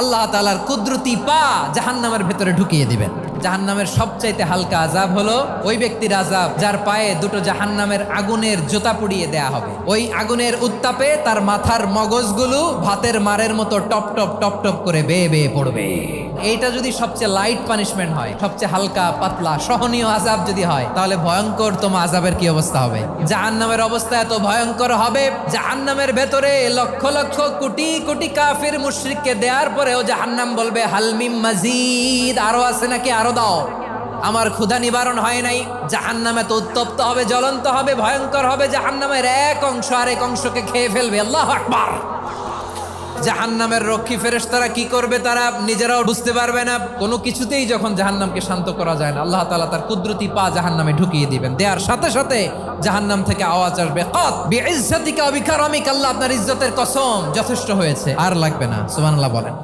আল্লাহ তাআলার কুদরতি পা জাহান্নামের ভেতরে ঢুকিয়ে দিবেন। জাহান্নামের সবচাইতে হালকা আযাব হলো ওই ব্যক্তির আযাব যার পায়ে দুটো জাহান্নামের আগুনের জুতা পুড়িয়ে দেয়া হবে। ওই আগুনের উত্তাপে তার মাথার মগজগুলো ভাতের মারের মতো টপ টপ টপ টপ করে বেয়ে বেয়ে পড়বে। এইটা যদি সবচেয়ে লাইট পানিশমেন্ট হয়, সবচেয়ে হালকা পাতলা সহনীয় আযাব যদি হয়, তাহলে ভয়ঙ্কর তোমার আযাবের কি অবস্থা হবে? জাহান্নামের অবস্থা এত ভয়ঙ্কর হবে, জাহান্নামের ভেতরে লক্ষ লক্ষ কোটি কোটি কাফির মুশরিককে দেওয়ার পরেও জাহান্নাম বলবে হালমিম মাজিদ, আরো আছে নাকি, আরো দাও, আমার ক্ষুধা নিবারণ হয় নাই। জাহান্নামে তো উত্তপ্ত হবে, জ্বলন্ত হবে, ভয়ঙ্কর হবে। জাহান্নামের এক অংশ আরেক অংশকে খেয়ে ফেলবে। আল্লাহু আকবার। জাহান্নামের রক্ষী ফেরেশতারা কি করবে তারা নিজেরাও বুঝতে পারবে না। কোনো কিছুতেই যখন জাহান্নামকে শান্ত করা যায় না, আল্লাহ তাআলা তার কুদরতি পা জাহান্নামে ঢুকিয়ে দিবেন। দেওয়ার সাথে সাথে জাহান্নাম থেকে আওয়াজ আসবে, কাত বিইজ্জাতিকা ওয়া বিকারামিকা, আল্লাহ আপনার ইজ্জতের কসম, যথেষ্ট হয়েছে, আর লাগবে না। সুবহানাল্লাহ বলেন।